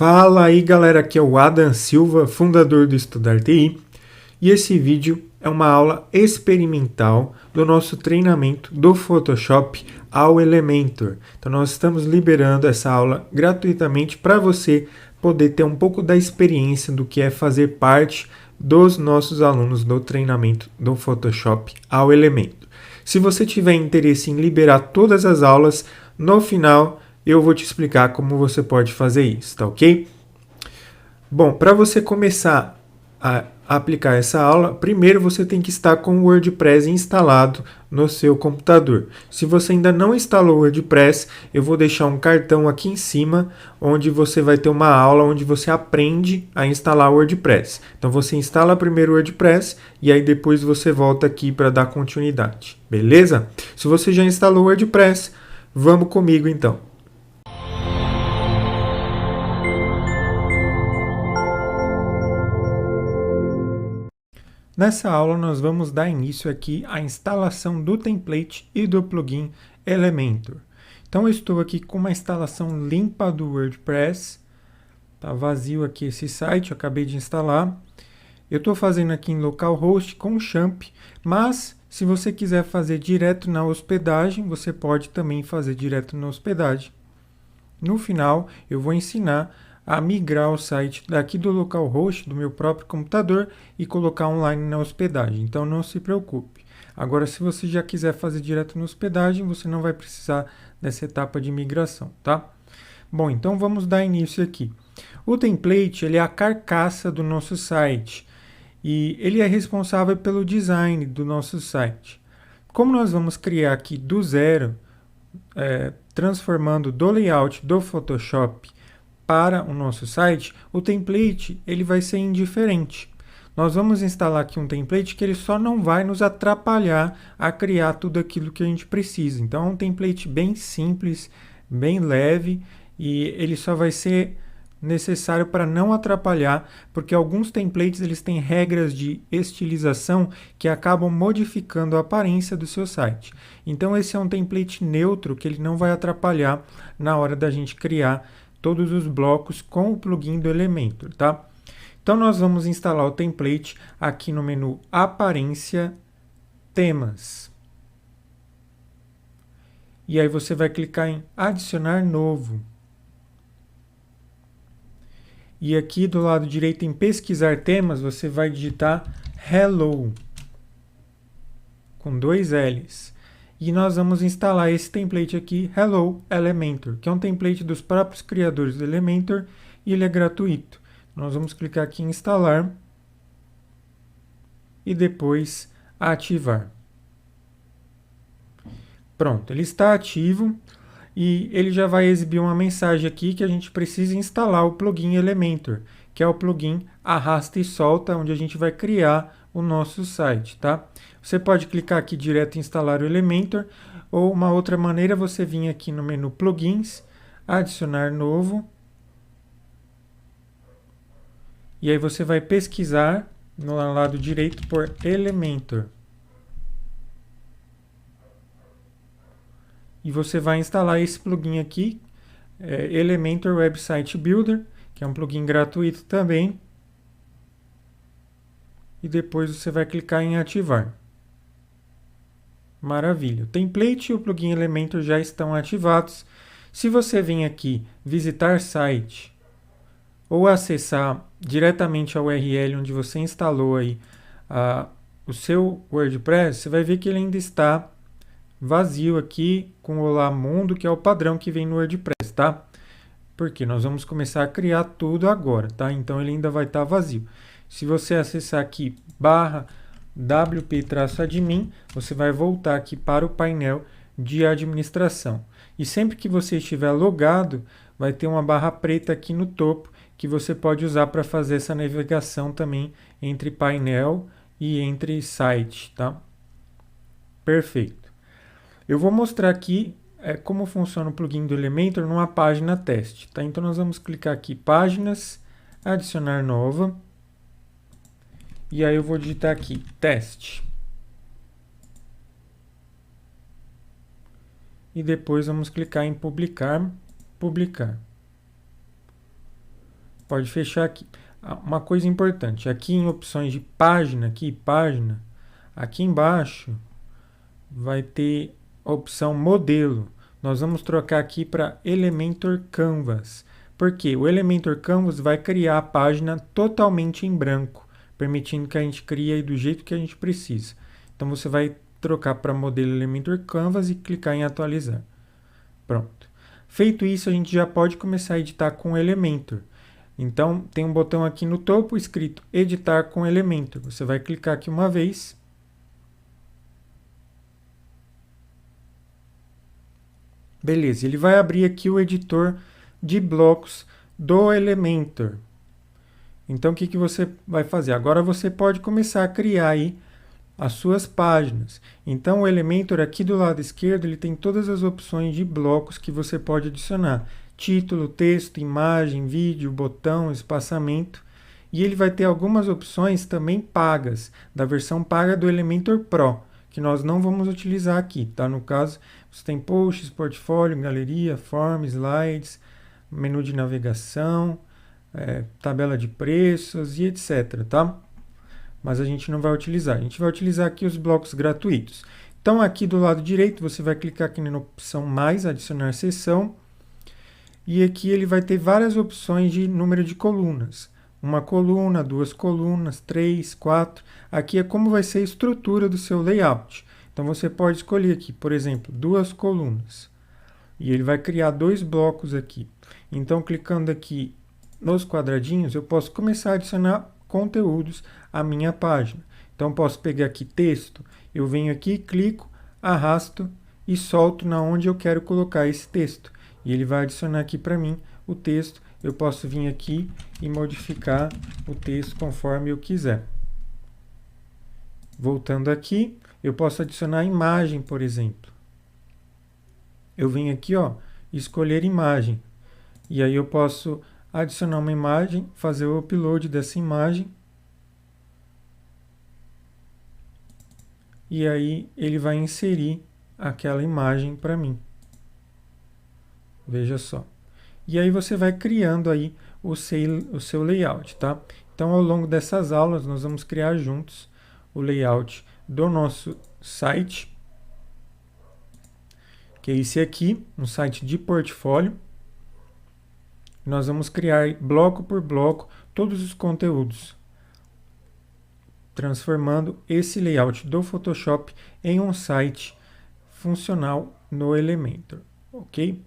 Fala aí galera, aqui é o Adam Silva, fundador do Estudar TI, e esse vídeo é uma aula experimental do nosso treinamento do Photoshop ao Elementor. Então nós estamos liberando essa aula gratuitamente para você poder ter um pouco da experiência do que é fazer parte dos nossos alunos do treinamento do Photoshop ao Elementor. Se você tiver interesse em liberar todas as aulas, no final eu vou te explicar como você pode fazer isso, tá ok? Bom, para você começar a aplicar essa aula, primeiro você tem que estar com o WordPress instalado no seu computador. Se você ainda não instalou o WordPress, eu vou deixar um cartão aqui em cima, onde você vai ter uma aula onde você aprende a instalar o WordPress. Então você instala primeiro o WordPress e aí depois você volta aqui para dar continuidade, beleza? Se você já instalou o WordPress, vamos comigo então. Nessa aula nós vamos dar início aqui à instalação do template e do plugin Elementor. Então eu estou aqui com uma instalação limpa do WordPress. Está vazio aqui esse site, eu acabei de instalar. Eu estou fazendo aqui em localhost com champ, mas se você quiser fazer direto na hospedagem, você pode também fazer direto na hospedagem. No final eu vou ensinar a migrar o site daqui do localhost, do meu próprio computador, e colocar online na hospedagem. Então não se preocupe. Agora, se você já quiser fazer direto na hospedagem, você não vai precisar dessa etapa de migração, tá? Bom, então vamos dar início aqui. O template, ele é a carcaça do nosso site e ele é responsável pelo design do nosso site. Como nós vamos criar aqui do zero, transformando do layout do Photoshop para o nosso site, o template ele vai ser indiferente. Nós vamos instalar aqui um template que ele só não vai nos atrapalhar a criar tudo aquilo que a gente precisa. Então é um template bem simples, bem leve, e ele só vai ser necessário para não atrapalhar, porque alguns templates eles têm regras de estilização que acabam modificando a aparência do seu site. Então esse é um template neutro que ele não vai atrapalhar na hora da gente criar todos os blocos com o plugin do Elementor, tá? Então nós vamos instalar o template aqui no menu Aparência, Temas. E aí você vai clicar em Adicionar Novo. E aqui do lado direito em Pesquisar Temas, você vai digitar Hello, com 2 L's. E nós vamos instalar esse template aqui, Hello Elementor, que é um template dos próprios criadores do Elementor e ele é gratuito. Nós vamos clicar aqui em instalar e depois ativar. Pronto, ele está ativo e ele já vai exibir uma mensagem aqui que a gente precisa instalar o plugin Elementor, que é o plugin Arrasta e Solta, onde a gente vai criar o nosso site, tá? Você pode clicar aqui direto em instalar o Elementor, ou uma outra maneira você vir aqui no menu Plugins, adicionar novo, e aí você vai pesquisar no lado direito por Elementor. E você vai instalar esse plugin aqui, Elementor Website Builder, que é um plugin gratuito também. E depois você vai clicar em ativar. Maravilha. O template e o plugin Elementor já estão ativados. Se você vir aqui visitar site ou acessar diretamente a URL onde você instalou aí o seu WordPress, você vai ver que ele ainda está vazio aqui com o Olá Mundo, que é o padrão que vem no WordPress, tá? Porque nós vamos começar a criar tudo agora, tá? Então ele ainda vai estar vazio. Se você acessar aqui /wp-admin, você vai voltar aqui para o painel de administração. E sempre que você estiver logado, vai ter uma barra preta aqui no topo que você pode usar para fazer essa navegação também entre painel e entre site, tá? Perfeito. Eu vou mostrar aqui como funciona o plugin do Elementor numa página teste, tá? Então nós vamos clicar aqui Páginas, Adicionar Nova. E aí eu vou digitar aqui, teste. E depois vamos clicar em publicar, publicar. Pode fechar aqui. Uma coisa importante, aqui em opções de página, aqui embaixo vai ter a opção modelo. Nós vamos trocar aqui para Elementor Canvas. Porque o Elementor Canvas vai criar a página totalmente em branco, permitindo que a gente crie aí do jeito que a gente precisa. Então você vai trocar para modelo Elementor Canvas e clicar em atualizar. Pronto. Feito isso, a gente já pode começar a editar com o Elementor. Então tem um botão aqui no topo escrito editar com Elementor. Você vai clicar aqui uma vez. Beleza, ele vai abrir aqui o editor de blocos do Elementor. Então, o que você vai fazer? Agora você pode começar a criar aí as suas páginas. Então, o Elementor aqui do lado esquerdo, ele tem todas as opções de blocos que você pode adicionar. Título, texto, imagem, vídeo, botão, espaçamento. E ele vai ter algumas opções também pagas, da versão paga do Elementor Pro, que nós não vamos utilizar aqui, tá? No caso, você tem posts, portfólio, galeria, form, slides, menu de navegação, tabela de preços e etc, tá? Mas a gente não vai utilizar. A gente vai utilizar aqui os blocos gratuitos. Então, aqui do lado direito, você vai clicar aqui na opção mais, adicionar seção. E aqui ele vai ter várias opções de número de colunas. Uma coluna, duas colunas, 3, 4. Aqui é como vai ser a estrutura do seu layout. Então, você pode escolher aqui, por exemplo, 2 colunas. E ele vai criar 2 blocos aqui. Então, clicando aqui nos quadradinhos, eu posso começar a adicionar conteúdos à minha página. Então, posso pegar aqui texto, eu venho aqui, clico, arrasto e solto na onde eu quero colocar esse texto. E ele vai adicionar aqui para mim o texto. Eu posso vir aqui e modificar o texto conforme eu quiser. Voltando aqui, eu posso adicionar imagem, por exemplo. Eu venho aqui, ó, escolher imagem. E aí eu posso adicionar uma imagem, fazer o upload dessa imagem. E aí ele vai inserir aquela imagem para mim. Veja só. E aí você vai criando aí o seu layout, tá? Então, ao longo dessas aulas, nós vamos criar juntos o layout do nosso site, que é esse aqui, um site de portfólio. Nós vamos criar bloco por bloco todos os conteúdos, transformando esse layout do Photoshop em um site funcional no Elementor, ok?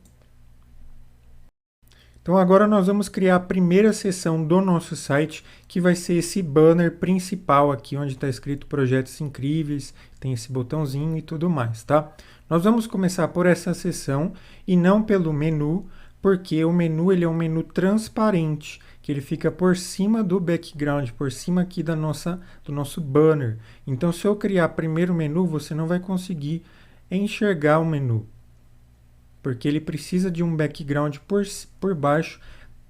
Então agora nós vamos criar a primeira seção do nosso site, que vai ser esse banner principal aqui, onde está escrito Projetos Incríveis, tem esse botãozinho e tudo mais, tá? Nós vamos começar por essa seção e não pelo menu, porque o menu ele é um menu transparente, que ele fica por cima do background, por cima aqui do nosso banner. Então, se eu criar primeiro o menu, você não vai conseguir enxergar o menu, porque ele precisa de um background por baixo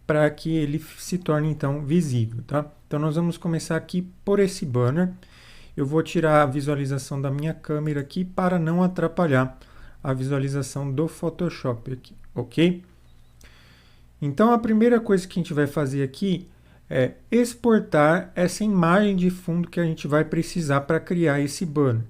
para que ele se torne, então, visível, tá? Então, nós vamos começar aqui por esse banner. Eu vou tirar a visualização da minha câmera aqui para não atrapalhar a visualização do Photoshop aqui, ok? Então, a primeira coisa que a gente vai fazer aqui é exportar essa imagem de fundo que a gente vai precisar para criar esse banner.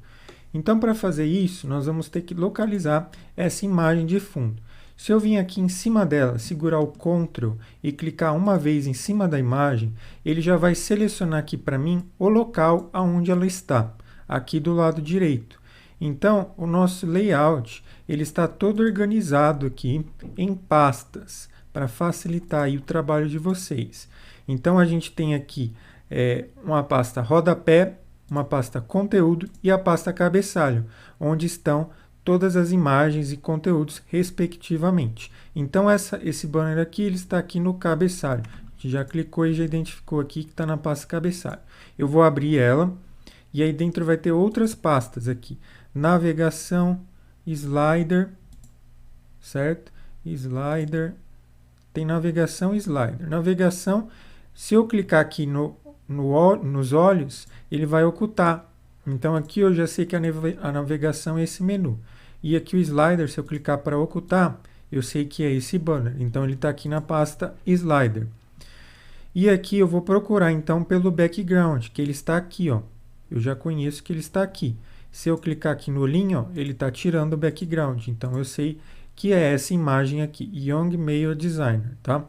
Então, para fazer isso, nós vamos ter que localizar essa imagem de fundo. Se eu vim aqui em cima dela, segurar o Ctrl e clicar uma vez em cima da imagem, ele já vai selecionar aqui para mim o local onde ela está, aqui do lado direito. Então, o nosso layout ele está todo organizado aqui em pastas, para facilitar aí o trabalho de vocês. Então, a gente tem aqui uma pasta rodapé, uma pasta conteúdo e a pasta cabeçalho, onde estão todas as imagens e conteúdos respectivamente. Então, esse banner aqui ele está aqui no cabeçalho. A gente já clicou e já identificou aqui que está na pasta cabeçalho. Eu vou abrir ela e aí dentro vai ter outras pastas aqui. Navegação, slider, certo? Slider. Tem navegação e slider. Navegação, se eu clicar aqui nos olhos, ele vai ocultar. Então aqui eu já sei que a navegação é esse menu. E aqui o slider, se eu clicar para ocultar, eu sei que é esse banner. Então ele está aqui na pasta slider. E aqui eu vou procurar então pelo background, que ele está aqui, ó. Eu já conheço que ele está aqui. Se eu clicar aqui no olhinho, ó, ele está tirando o background. Então eu sei que é essa imagem aqui, Young Male Designer, tá?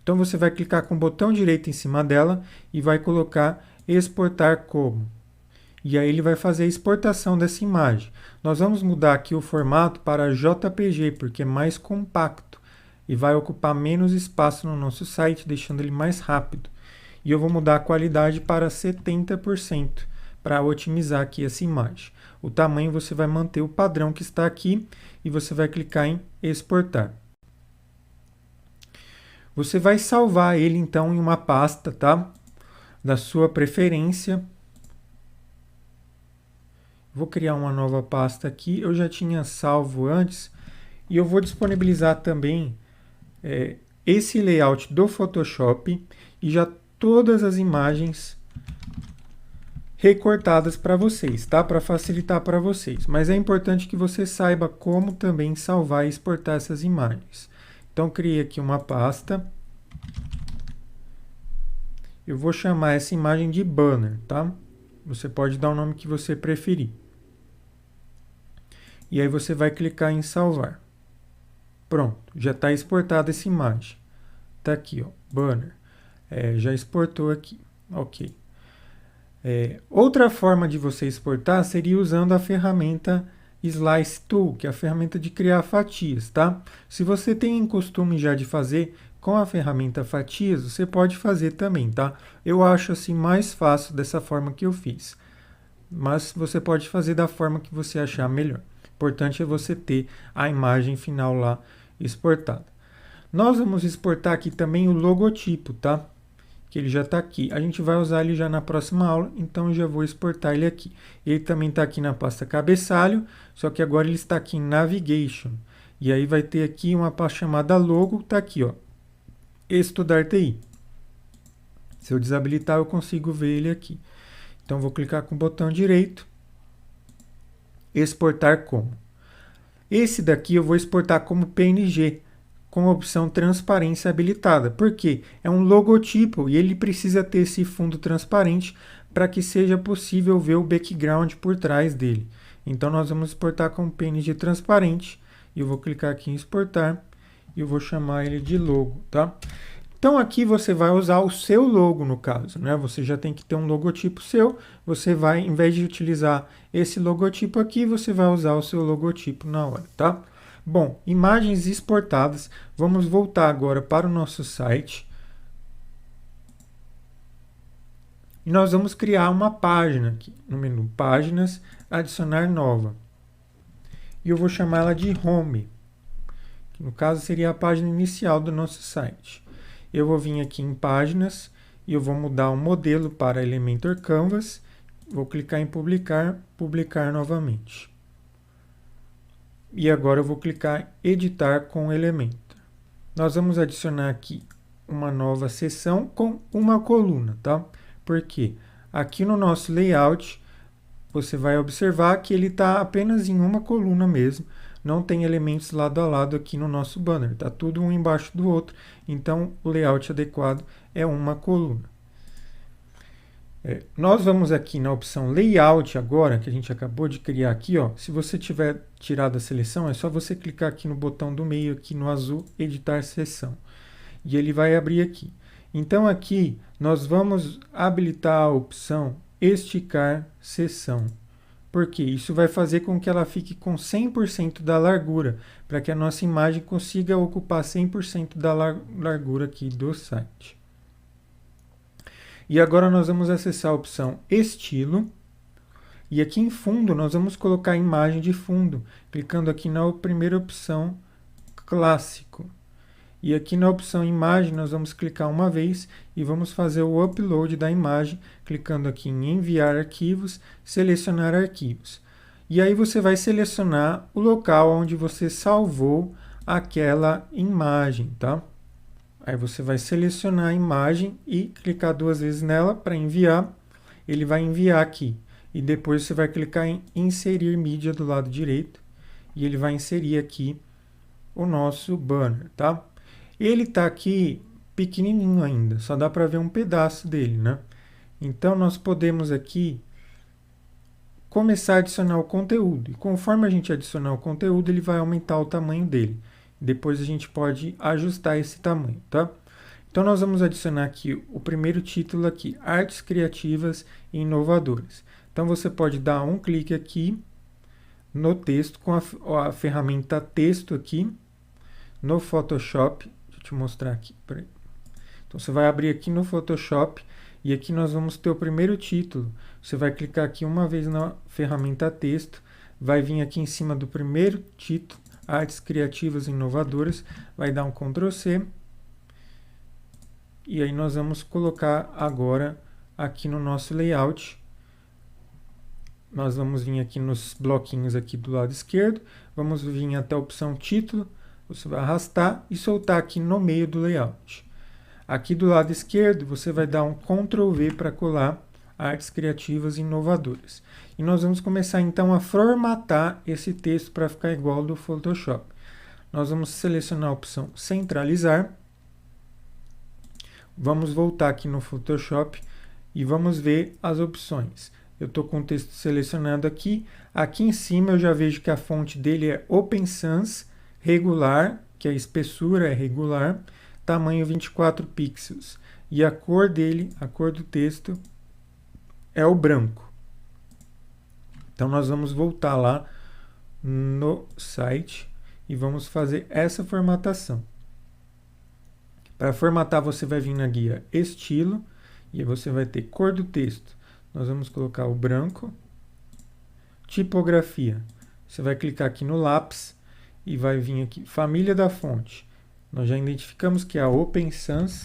Então você vai clicar com o botão direito em cima dela e vai colocar exportar como. E aí ele vai fazer a exportação dessa imagem. Nós vamos mudar aqui o formato para JPG, porque é mais compacto e vai ocupar menos espaço no nosso site, deixando ele mais rápido. E eu vou mudar a qualidade para 70% para otimizar aqui essa imagem. O tamanho você vai manter o padrão que está aqui e você vai clicar em exportar. Você vai salvar ele então em uma pasta, tá? Da sua preferência. Vou criar uma nova pasta aqui. Eu já tinha salvo antes e eu vou disponibilizar também esse layout do Photoshop e já todas as imagens recortadas para vocês, tá? Para facilitar para vocês. Mas é importante que você saiba como também salvar e exportar essas imagens. Então, criei aqui uma pasta. Eu vou chamar essa imagem de banner, tá? Você pode dar o nome que você preferir. E aí você vai clicar em salvar. Pronto, já está exportada essa imagem. Está aqui, ó, banner. Já exportou aqui. Ok. Outra forma de você exportar seria usando a ferramenta Slice Tool, que é a ferramenta de criar fatias, tá? Se você tem costume já de fazer com a ferramenta fatias, você pode fazer também, tá? Eu acho assim mais fácil dessa forma que eu fiz. Mas você pode fazer da forma que você achar melhor. O importante é você ter a imagem final lá exportada. Nós vamos exportar aqui também o logotipo, tá? Que ele já está aqui. A gente vai usar ele já na próxima aula, então eu já vou exportar ele aqui. Ele também está aqui na pasta cabeçalho, só que agora ele está aqui em Navigation. E aí vai ter aqui uma pasta chamada Logo, está aqui, ó, Estudar TI. Se eu desabilitar, eu consigo ver ele aqui. Então vou clicar com o botão direito, exportar como. Esse daqui eu vou exportar como PNG, com a opção transparência habilitada. Por quê? É um logotipo e ele precisa ter esse fundo transparente para que seja possível ver o background por trás dele. Então nós vamos exportar como PNG transparente. E eu vou clicar aqui em exportar e eu vou chamar ele de logo, tá? Então aqui você vai usar o seu logo no caso, né? Você já tem que ter um logotipo seu, você vai, em vez de utilizar esse logotipo aqui, você vai usar o seu logotipo na hora, tá? Bom, imagens exportadas, vamos voltar agora para o nosso site. E nós vamos criar uma página aqui, no menu Páginas, adicionar nova. E eu vou chamá-la de Home, que no caso seria a página inicial do nosso site. Eu vou vir aqui em Páginas e eu vou mudar o modelo para Elementor Canvas. Vou clicar em Publicar, Publicar novamente. E agora eu vou clicar em Editar com Elementor. Nós vamos adicionar aqui uma nova seção com uma coluna, tá? Porque aqui no nosso layout, você vai observar que ele está apenas em uma coluna mesmo. Não tem elementos lado a lado aqui no nosso banner. Está tudo um embaixo do outro. Então, o layout adequado é uma coluna. Nós vamos aqui na opção Layout agora, que a gente acabou de criar aqui, ó. Se você tiver tirado a seleção, é só você clicar aqui no botão do meio, aqui no azul, Editar Seção. E ele vai abrir aqui. Então, aqui, nós vamos habilitar a opção Esticar Seção. Porque isso vai fazer com que ela fique com 100% da largura, para que a nossa imagem consiga ocupar 100% da largura aqui do site. E agora nós vamos acessar a opção Estilo. E aqui em fundo nós vamos colocar a imagem de fundo, clicando aqui na primeira opção, Clássico. E aqui na opção Imagem nós vamos clicar uma vez e vamos fazer o upload da imagem, clicando aqui em Enviar arquivos, Selecionar arquivos. E aí você vai selecionar o local onde você salvou aquela imagem, tá? Aí você vai selecionar a imagem e clicar duas vezes nela para enviar. Ele vai enviar aqui. E depois você vai clicar em Inserir mídia do lado direito. E ele vai inserir aqui o nosso banner, tá? Ele está aqui pequenininho ainda, só dá para ver um pedaço dele, né? Então nós podemos aqui começar a adicionar o conteúdo. E conforme a gente adicionar o conteúdo, ele vai aumentar o tamanho dele. Depois a gente pode ajustar esse tamanho, tá? Então nós vamos adicionar aqui o primeiro título aqui, Artes Criativas e Inovadoras. Então você pode dar um clique aqui no texto com a ferramenta texto aqui no Photoshop. Deixa eu te mostrar aqui. Peraí. Então você vai abrir aqui no Photoshop e aqui nós vamos ter o primeiro título. Você vai clicar aqui uma vez na ferramenta texto, vai vir aqui em cima do primeiro título, Artes Criativas e Inovadoras, vai dar um Ctrl C. E aí nós vamos colocar agora aqui no nosso layout. Nós vamos vir aqui nos bloquinhos aqui do lado esquerdo, vamos vir até a opção título, você vai arrastar e soltar aqui no meio do layout. Aqui do lado esquerdo você vai dar um Ctrl V para colar Artes Criativas e Inovadoras. E nós vamos começar então a formatar esse texto para ficar igual ao do Photoshop. Nós vamos selecionar a opção centralizar. Vamos voltar aqui no Photoshop e vamos ver as opções. Eu estou com o texto selecionado aqui. Aqui em cima eu já vejo que a fonte dele é Open Sans regular, que a espessura é regular, tamanho 24 pixels. E a cor dele, a cor do texto, é o branco. Então nós vamos voltar lá no site e vamos fazer essa formatação. Para formatar você vai vir na guia estilo e você vai ter cor do texto. Nós vamos colocar o branco. Tipografia. Você vai clicar aqui no lápis e vai vir aqui família da fonte. Nós já identificamos que é a Open Sans.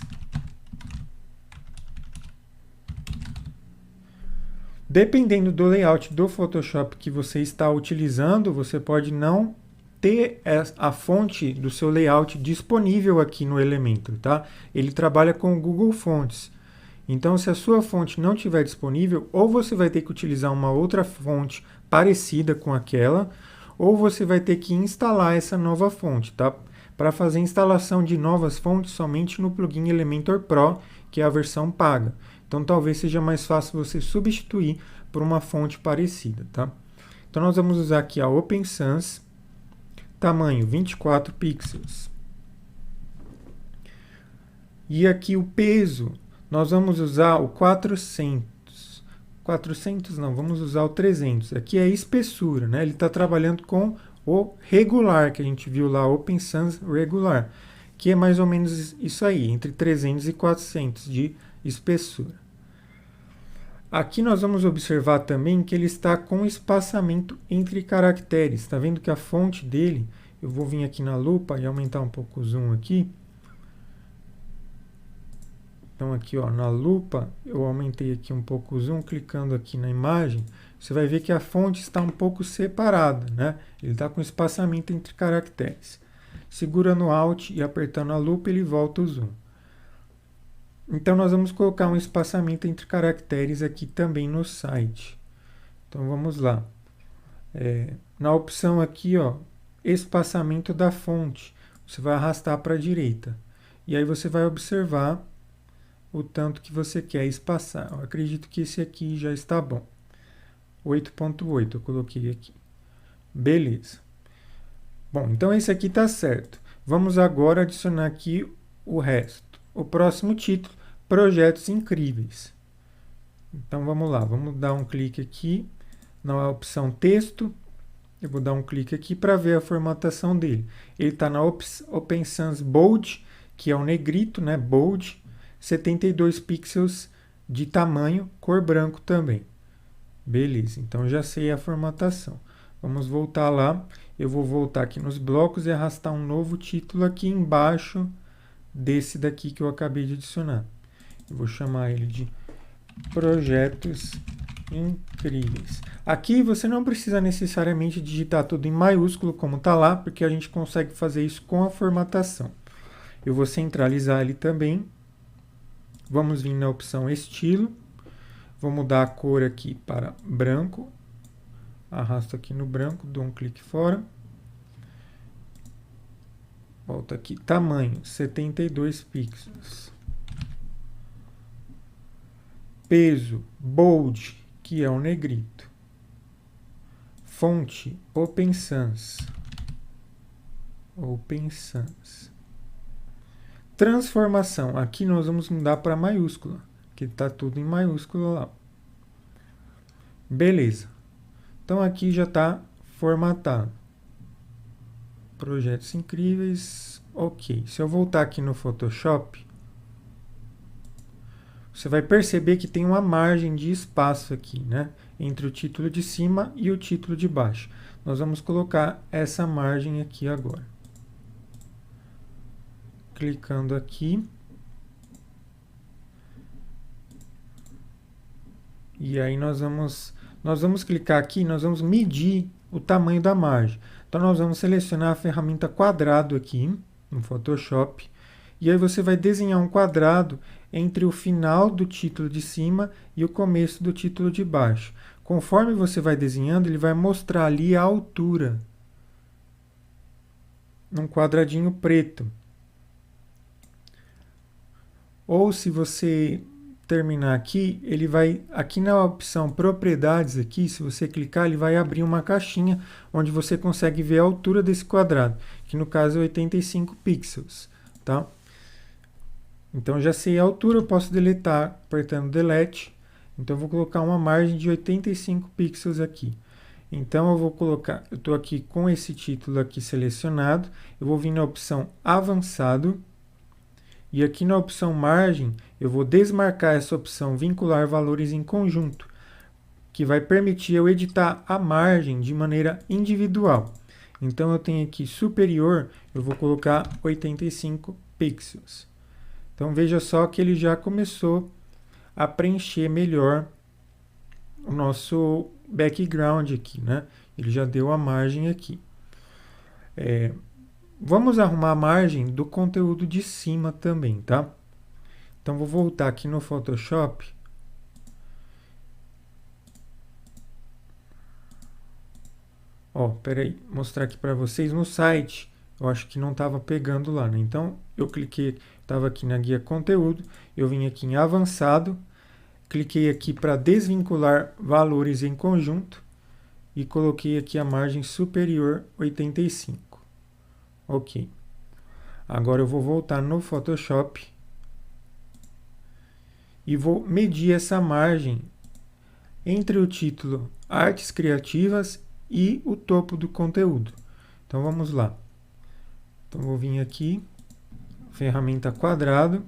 Dependendo do layout do Photoshop que você está utilizando, você pode não ter a fonte do seu layout disponível aqui no Elementor, tá? Ele trabalha com o Google Fonts. Então, se a sua fonte não estiver disponível, ou você vai ter que utilizar uma outra fonte parecida com aquela, ou você vai ter que instalar essa nova fonte, tá? Para fazer instalação de novas fontes somente no plugin Elementor Pro, que é a versão paga. Então, talvez seja mais fácil você substituir por uma fonte parecida, tá? Então, nós vamos usar aqui a Open Sans, tamanho 24 pixels. E aqui o peso, nós vamos usar o 400. 400 não, vamos usar o 300. Aqui é a espessura, né? Ele está trabalhando com o regular, que a gente viu lá, Open Sans regular, que é mais ou menos isso aí, entre 300 e 400 de espessura. Aqui nós vamos observar também que ele está com espaçamento entre caracteres. Está vendo que a fonte dele, eu vou vir aqui na lupa e aumentar um pouco o zoom aqui. Então aqui ó, na lupa eu aumentei aqui um pouco o zoom, clicando aqui na imagem, você vai ver que a fonte está um pouco separada, né? Ele está com espaçamento entre caracteres. Segura no Alt e apertando a lupa ele volta o zoom. Então nós vamos colocar um espaçamento entre caracteres aqui também no site. Então vamos lá. Na opção aqui, ó, espaçamento da fonte, você vai arrastar para a direita. E aí você vai observar o tanto que você quer espaçar. Eu acredito que esse aqui já está bom. 8.8 eu coloquei aqui. Beleza. Bom, então esse aqui está certo. Vamos agora adicionar aqui o resto. O próximo título, Projetos Incríveis. Então vamos lá, vamos dar um clique aqui na opção texto. Eu vou dar um clique aqui para ver a formatação dele. Ele está na Open Sans Bold, que é o negrito, né? Bold. 72 pixels de tamanho, cor branco também. Beleza, então já sei a formatação. Vamos voltar lá. Eu vou voltar aqui nos blocos e arrastar um novo título aqui embaixo desse daqui que eu acabei de adicionar. Eu vou chamar ele de Projetos Incríveis. Aqui você não precisa necessariamente digitar tudo em maiúsculo como está lá, porque a gente consegue fazer isso com a formatação. Eu vou centralizar ele também. Vamos vir na opção estilo, vou mudar a cor aqui para branco, arrasto aqui no branco, dou um clique fora. Volta aqui, tamanho 72 pixels. Peso bold, que é o negrito. Fonte Open Sans. Open Sans. Transformação, aqui nós vamos mudar para maiúscula, que está tudo em maiúscula lá. Beleza. Então aqui já está formatado. Projetos incríveis. Ok. Se eu voltar aqui no Photoshop, você vai perceber que tem uma margem de espaço aqui, né? Entre o título de cima e o título de baixo. Nós vamos colocar essa margem aqui agora. Clicando aqui. E aí nós vamos clicar aqui, nós vamos medir o tamanho da margem. Então nós vamos selecionar a ferramenta quadrado aqui no Photoshop. E aí você vai desenhar um quadrado entre o final do título de cima e o começo do título de baixo. Conforme você vai desenhando, ele vai mostrar ali a altura. Num quadradinho preto. Ou se você terminar aqui, ele vai, aqui na opção propriedades aqui, se você clicar, ele vai abrir uma caixinha onde você consegue ver a altura desse quadrado, que no caso é 85 pixels, tá? Então já sei a altura, eu posso deletar apertando delete. Então eu vou colocar uma margem de 85 pixels aqui. Então eu vou colocar, eu estou aqui com esse título aqui selecionado, eu vou vir na opção avançado. E aqui na opção margem, eu vou desmarcar essa opção vincular valores em conjunto, que vai permitir eu editar a margem de maneira individual. Então eu tenho aqui superior, eu vou colocar 85 pixels. Então veja só que ele já começou a preencher melhor o nosso background aqui, né? Ele já deu a margem aqui. Vamos arrumar a margem do conteúdo de cima também, tá? Então, vou voltar aqui no Photoshop. Ó, peraí, mostrar aqui para vocês no site. Eu acho que não estava pegando lá, né? Então, eu cliquei, estava aqui na guia conteúdo, eu vim aqui em avançado, cliquei aqui para desvincular valores em conjunto e coloquei aqui a margem superior 85. Ok. Agora eu vou voltar no Photoshop e vou medir essa margem entre o título Artes Criativas e o topo do conteúdo. Então vamos lá. Então vou vir aqui, ferramenta quadrado,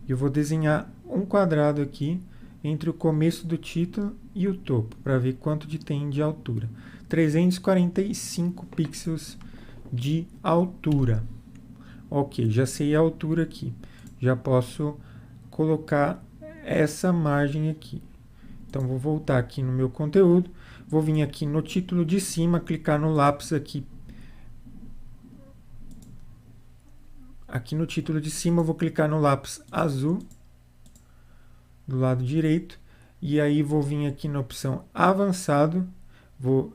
e eu vou desenhar um quadrado aqui entre o começo do título e o topo, para ver quanto tem de altura. 345 pixels de altura. Ok, já sei a altura aqui. Já posso colocar essa margem aqui. Então, vou voltar aqui no meu conteúdo. Vou vir aqui no título de cima, clicar no lápis aqui. Aqui no título de cima, eu vou clicar no lápis azul, do lado direito. E aí, vou vir aqui na opção avançado. Vou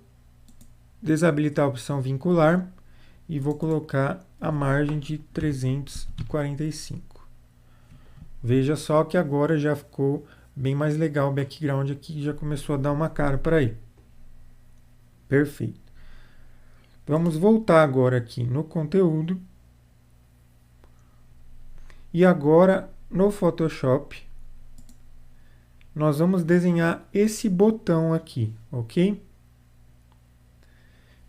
desabilitar a opção vincular e vou colocar a margem de 345. Veja só que agora já ficou bem mais legal o background aqui, já começou a dar uma cara para aí. Perfeito. Vamos voltar agora aqui no conteúdo. E agora no Photoshop nós vamos desenhar esse botão aqui, ok?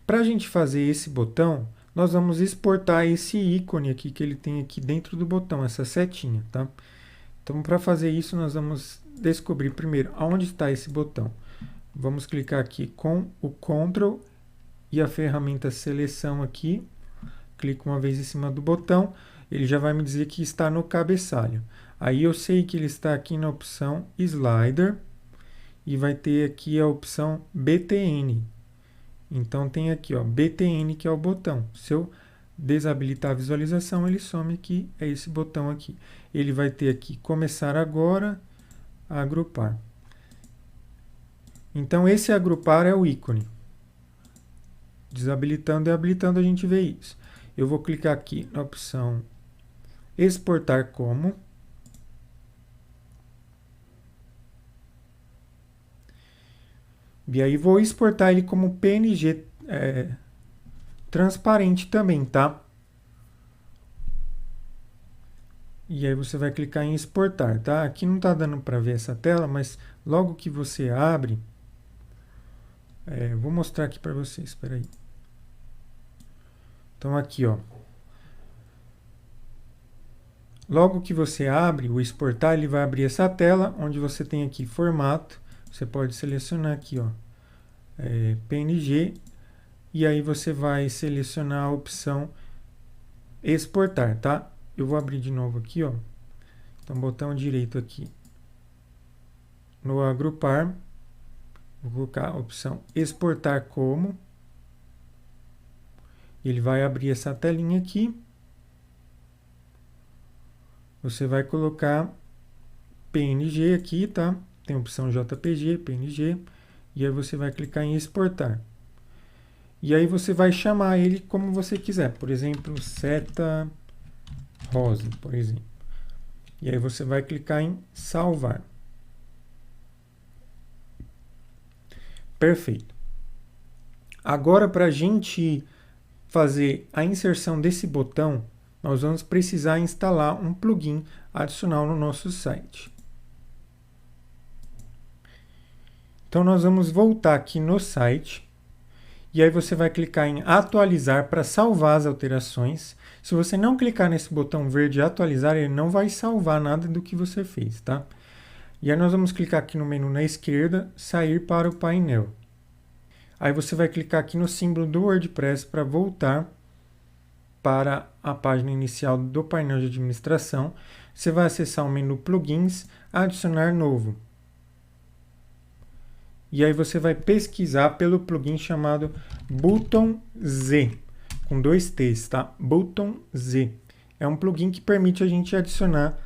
Para a gente fazer esse botão, nós vamos exportar esse ícone aqui que ele tem aqui dentro do botão, essa setinha, tá? Então, para fazer isso, nós vamos descobrir primeiro aonde está esse botão. Vamos clicar aqui com o Ctrl e a ferramenta seleção aqui. Clico uma vez em cima do botão, ele já vai me dizer que está no cabeçalho. Aí eu sei que ele está aqui na opção Slider e vai ter aqui a opção BTN. Então tem aqui, ó, BTN, que é o botão. Se eu desabilitar a visualização, ele some aqui, é esse botão aqui. Ele vai ter aqui começar agora, agrupar. Então esse agrupar é o ícone. Desabilitando e habilitando a gente vê isso. eu vou clicar aqui na opção exportar como. E aí vou exportar ele como PNG transparente também, tá? E aí você vai clicar em exportar, tá? Aqui não tá dando para ver essa tela, mas logo que você abre, vou mostrar aqui para vocês, espera aí. Então aqui, ó. Logo que você abre o exportar, ele vai abrir essa tela, onde você tem aqui formato. Você pode selecionar aqui, ó, PNG, e aí você vai selecionar a opção exportar, tá? Eu vou abrir de novo aqui, ó. Então, botão direito aqui no agrupar, vou colocar a opção exportar como. Ele vai abrir essa telinha aqui. Você vai colocar PNG aqui, tá? Tem a opção JPG, PNG, e aí você vai clicar em exportar. E aí você vai chamar ele como você quiser, por exemplo, seta rosa, por exemplo. E aí você vai clicar em salvar. Perfeito. Agora, para a gente fazer a inserção desse botão, nós vamos precisar instalar um plugin adicional no nosso site. Então, nós vamos voltar aqui no site. E aí você vai clicar em atualizar para salvar as alterações. Se você não clicar nesse botão verde atualizar, ele não vai salvar nada do que você fez, tá? E aí nós vamos clicar aqui no menu na esquerda, sair para o painel. Aí você vai clicar aqui no símbolo do WordPress para voltar para a página inicial do painel de administração. Você vai acessar o menu plugins, adicionar novo. E aí você vai pesquisar pelo plugin chamado Button Z, com 2 T's, tá? Button Z. É um plugin que permite a gente adicionar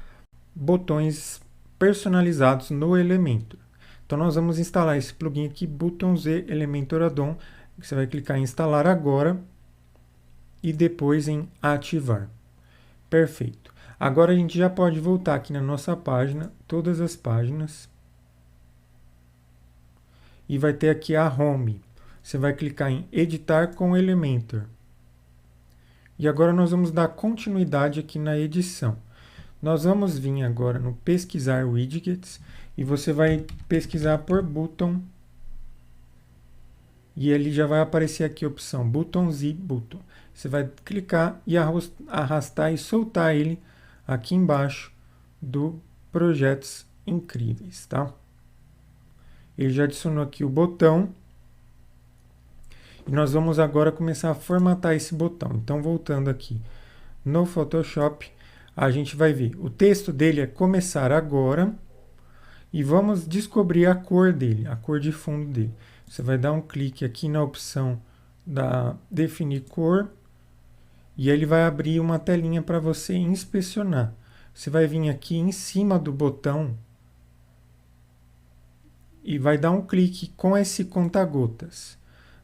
botões personalizados no Elementor. Então nós vamos instalar esse plugin aqui, Button Z Elementor Add-on. Você vai clicar em instalar agora e depois em ativar. Perfeito. Agora a gente já pode voltar aqui na nossa página, todas as páginas. E vai ter aqui a Home. Você vai clicar em Editar com Elementor. E agora nós vamos dar continuidade aqui na edição. Nós vamos vir agora no Pesquisar Widgets e você vai pesquisar por Button. E ele já vai aparecer aqui a opção Button Z Button. Você vai clicar e arrastar e soltar ele aqui embaixo do Projetos Incríveis, tá? Ele já adicionou aqui o botão. E nós vamos agora começar a formatar esse botão. Então, voltando aqui no Photoshop, a gente vai ver. O texto dele é começar agora. E vamos descobrir a cor dele, a cor de fundo dele. Você vai dar um clique aqui na opção da definir cor. E ele vai abrir uma telinha para você inspecionar. Você vai vir aqui em cima do botão e vai dar um clique com esse conta-gotas.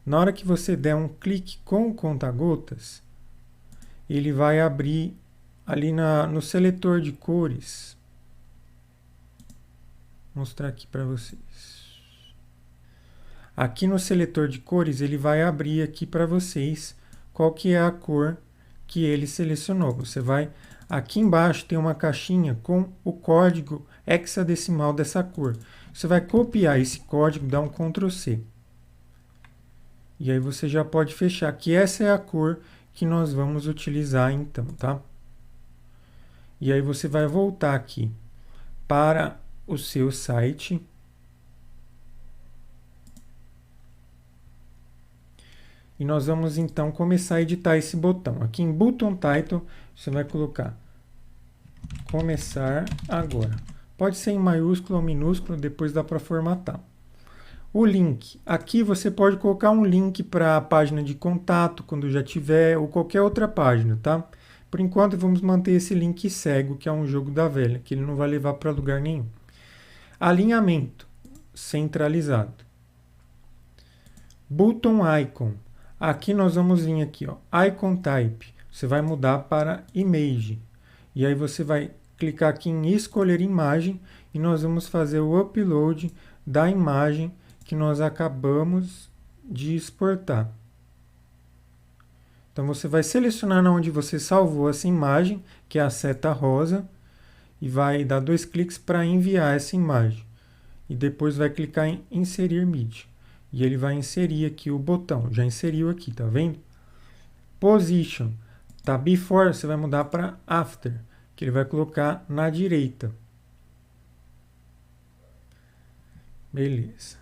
Na hora que você der um clique com o conta-gotas, ele vai abrir ali no seletor de cores. Vou mostrar aqui para vocês. Aqui no seletor de cores, ele vai abrir aqui para vocês qual que é a cor que ele selecionou. Você vai, aqui embaixo tem uma caixinha com o código hexadecimal dessa cor. Você vai copiar esse código, dar um Ctrl C. E aí você já pode fechar, que essa é a cor que nós vamos utilizar então, tá? E aí você vai voltar aqui para o seu site. E nós vamos então começar a editar esse botão. Aqui em Button Title, você vai colocar começar agora. Pode ser em maiúsculo ou minúsculo, depois dá para formatar. O link. Aqui você pode colocar um link para a página de contato, quando já tiver, ou qualquer outra página, tá? Por enquanto, vamos manter esse link cego, que é um jogo da velha, que ele não vai levar para lugar nenhum. Alinhamento centralizado. Button Icon. Aqui nós vamos vir aqui, ó, Icon Type. você vai mudar para Image. E aí você vai clicar aqui em escolher imagem e nós vamos fazer o upload da imagem que nós acabamos de exportar. Então você vai selecionar onde você salvou essa imagem, que é a seta rosa, e vai dar 2 cliques para enviar essa imagem. E depois vai clicar em inserir mídia. E ele vai inserir aqui o botão. Já inseriu aqui, tá vendo? Position. Tá before, você vai mudar para after, que ele vai colocar na direita. Beleza.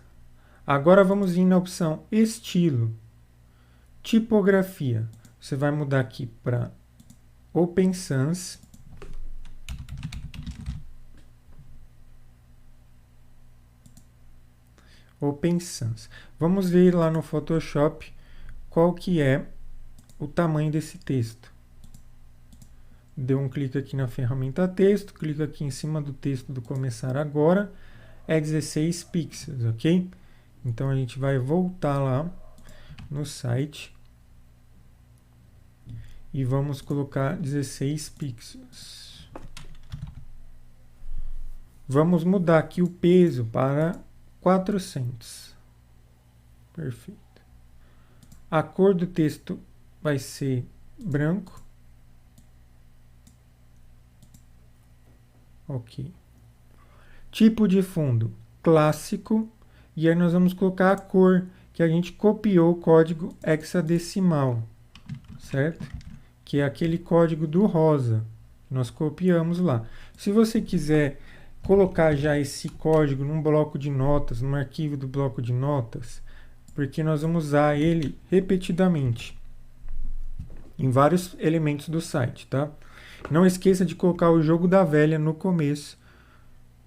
Agora vamos vir na opção estilo. Tipografia. Você vai mudar aqui para Open Sans. Open Sans. Vamos ver lá no Photoshop qual que é o tamanho desse texto. Dê um clique aqui na ferramenta texto, clica aqui em cima do texto do começar agora, é 16 pixels, ok? Então a gente vai voltar lá no site e vamos colocar 16 pixels. Vamos mudar aqui o peso para 400. Perfeito. A cor do texto vai ser branco. Ok. Tipo de fundo, clássico. E aí nós vamos colocar a cor que a gente copiou o código hexadecimal, certo? Que é aquele código do rosa que nós copiamos lá. Se você quiser colocar já esse código num bloco de notas, num arquivo do bloco de notas, porque nós vamos usar ele repetidamente em vários elementos do site, tá? Não esqueça de colocar o jogo da velha no começo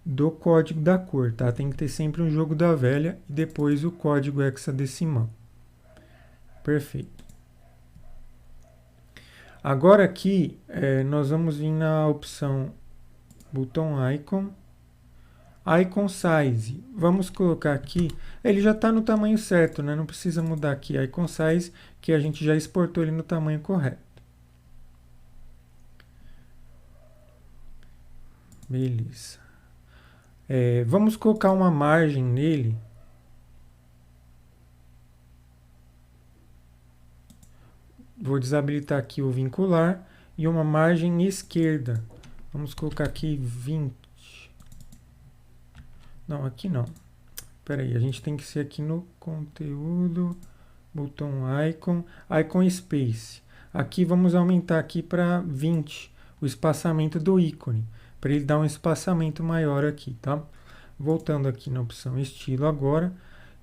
do código da cor, tá? Tem que ter sempre um jogo da velha e depois o código hexadecimal. Perfeito. Agora aqui, nós vamos vir na opção Button Icon, Icon Size. Vamos colocar aqui, ele já está no tamanho certo, né? Não precisa mudar aqui Icon Size, que a gente já exportou ele no tamanho correto. Beleza. Vamos colocar uma margem nele. Vou desabilitar aqui o vincular e uma margem esquerda. Vamos colocar aqui 20. Não, aqui não. Espera aí, a gente tem que ser aqui no conteúdo, botão icon, icon space. Aqui vamos aumentar aqui para 20 o espaçamento do ícone, para ele dar um espaçamento maior aqui, tá? Voltando aqui na opção estilo agora,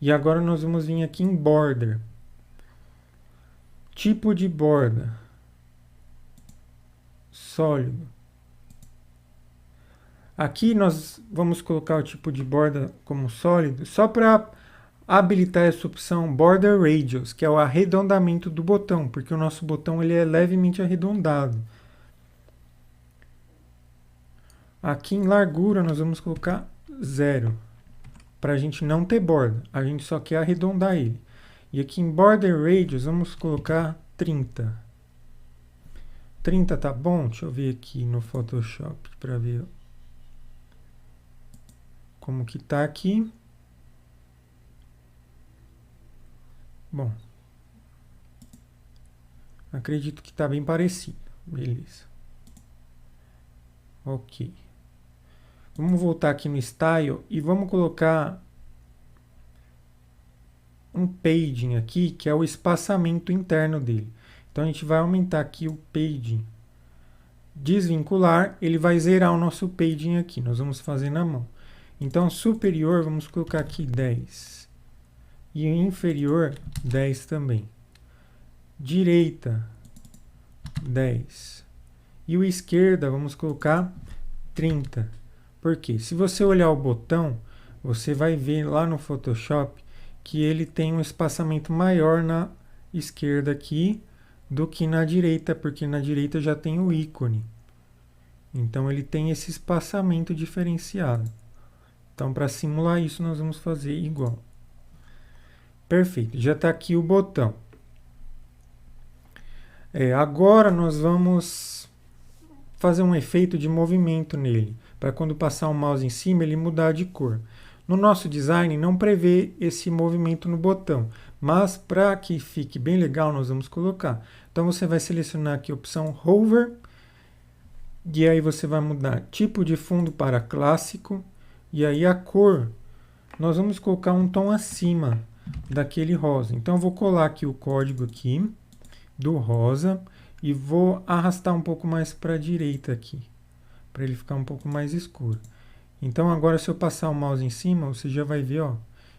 e agora nós vamos vir aqui em border. Tipo de borda, sólido. Aqui nós vamos colocar o tipo de borda como sólido, só para habilitar essa opção Border Radius, que é o arredondamento do botão, porque o nosso botão ele é levemente arredondado. Aqui em largura nós vamos colocar 0, para a gente não ter borda, a gente só quer arredondar ele. E aqui em Border Radius vamos colocar 30. 30 tá bom? Deixa eu ver aqui no Photoshop para ver como que tá aqui. Bom, acredito que tá bem parecido. Beleza. Ok. Vamos voltar aqui no Style e vamos colocar um padding aqui, que é o espaçamento interno dele. Então a gente vai aumentar aqui o padding. Desvincular, ele vai zerar o nosso padding aqui. Nós vamos fazer na mão. Então superior, vamos colocar aqui 10. E inferior, 10 também. Direita, 10. E o esquerda, vamos colocar 30. Por quê? Se você olhar o botão, você vai ver lá no Photoshop que ele tem um espaçamento maior na esquerda aqui do que na direita, porque na direita já tem o ícone. Então ele tem esse espaçamento diferenciado. Então para simular isso nós vamos fazer igual. Perfeito, já está aqui o botão. Agora nós vamos fazer um efeito de movimento nele, para quando passar o mouse em cima ele mudar de cor. No nosso design não prevê esse movimento no botão, mas para que fique bem legal nós vamos colocar. Então você vai selecionar aqui a opção Hover, e aí você vai mudar tipo de fundo para clássico, e aí a cor, nós vamos colocar um tom acima daquele rosa. Então eu vou colar aqui o código aqui do rosa e vou arrastar um pouco mais para a direita aqui, para ele ficar um pouco mais escuro. Então agora se eu passar o mouse em cima, você já vai ver, ó,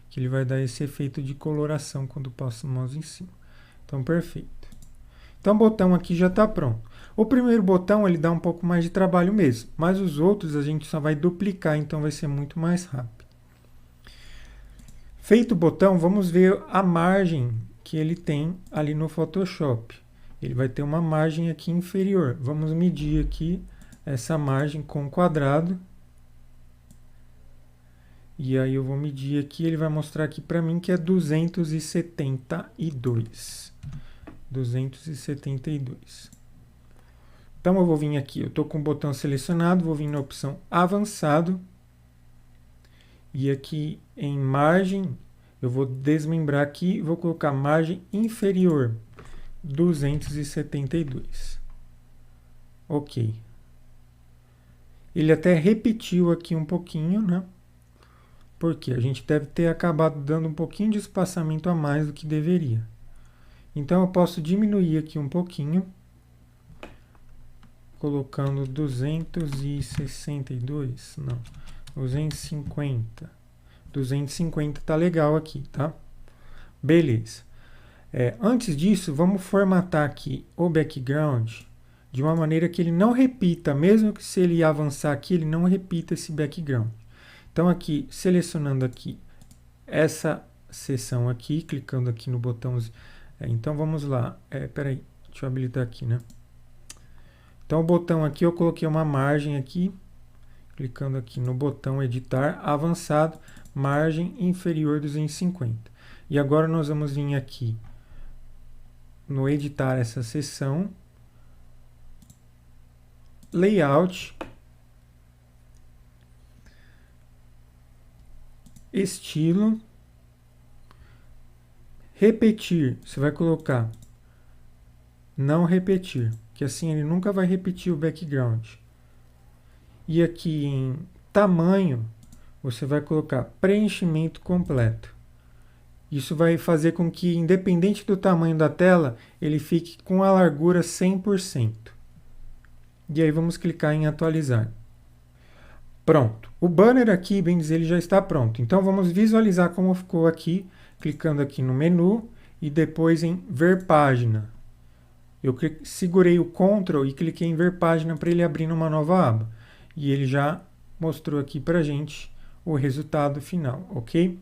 que ele vai dar esse efeito de coloração quando passa o mouse em cima. Então perfeito. Então o botão aqui já está pronto. O primeiro botão ele dá um pouco mais de trabalho mesmo, mas os outros a gente só vai duplicar, então vai ser muito mais rápido. Feito o botão, vamos ver a margem que ele tem ali no Photoshop. Ele vai ter uma margem aqui inferior. Vamos medir aqui essa margem com o quadrado. E aí eu vou medir aqui, ele vai mostrar aqui para mim que é 272. 272. Então eu vou vir aqui, eu estou com o botão selecionado, vou vir na opção avançado. E aqui em margem, eu vou desmembrar aqui e vou colocar margem inferior, 272. Ok. Ele até repetiu aqui um pouquinho, né? Porque a gente deve ter acabado dando um pouquinho de espaçamento a mais do que deveria. Então eu posso diminuir aqui um pouquinho, colocando 262, não, 250. 250 tá legal aqui, tá? Beleza. Antes disso, vamos formatar aqui o background de uma maneira que ele não repita, mesmo que se ele avançar aqui, ele não repita esse background. Então aqui, selecionando aqui essa seção aqui, clicando aqui no botãozinho. Então vamos lá. Peraí, deixa eu habilitar aqui, né? Então o botão aqui, eu coloquei uma margem aqui, clicando aqui no botão editar, avançado, margem inferior 250. E agora nós vamos vir aqui no editar essa seção, layout, estilo, repetir, você vai colocar não repetir, que assim ele nunca vai repetir o background. E aqui em tamanho, você vai colocar preenchimento completo. Isso vai fazer com que, independente do tamanho da tela, ele fique com a largura 100%. E aí vamos clicar em atualizar. Pronto. O banner aqui, bem dizer, ele já está pronto. Então vamos visualizar como ficou aqui, clicando aqui no menu e depois em ver página. Eu segurei o Ctrl e cliquei em ver página para ele abrir numa nova aba. E ele já mostrou aqui para a gente o resultado final, ok?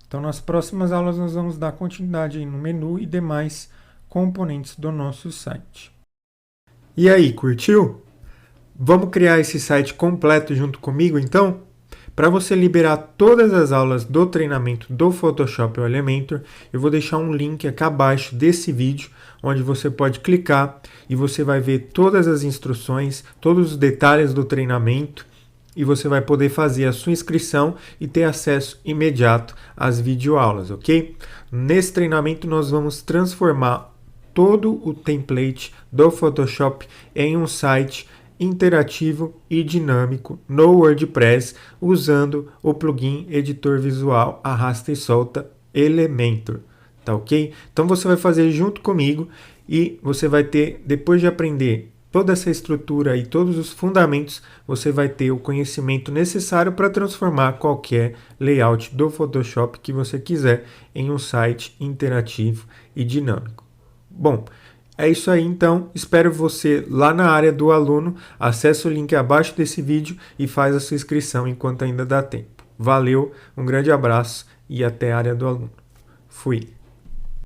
Então nas próximas aulas nós vamos dar continuidade aí no menu e demais componentes do nosso site. E aí, curtiu? Vamos criar esse site completo junto comigo então? Para você liberar todas as aulas do treinamento do Photoshop ou Elementor, eu vou deixar um link aqui abaixo desse vídeo, onde você pode clicar e você vai ver todas as instruções, todos os detalhes do treinamento, e você vai poder fazer a sua inscrição e ter acesso imediato às videoaulas, ok? Nesse treinamento nós vamos transformar todo o template do Photoshop em um site interativo e dinâmico no WordPress usando o plugin editor visual arrasta e solta Elementor, tá ok? Então você vai fazer junto comigo e você vai ter, depois de aprender toda essa estrutura e todos os fundamentos, você vai ter o conhecimento necessário para transformar qualquer layout do Photoshop que você quiser em um site interativo e dinâmico. Bom, é isso aí então, espero você lá na área do aluno, acesse o link abaixo desse vídeo e faz a sua inscrição enquanto ainda dá tempo. Valeu, um grande abraço e até a área do aluno. Fui!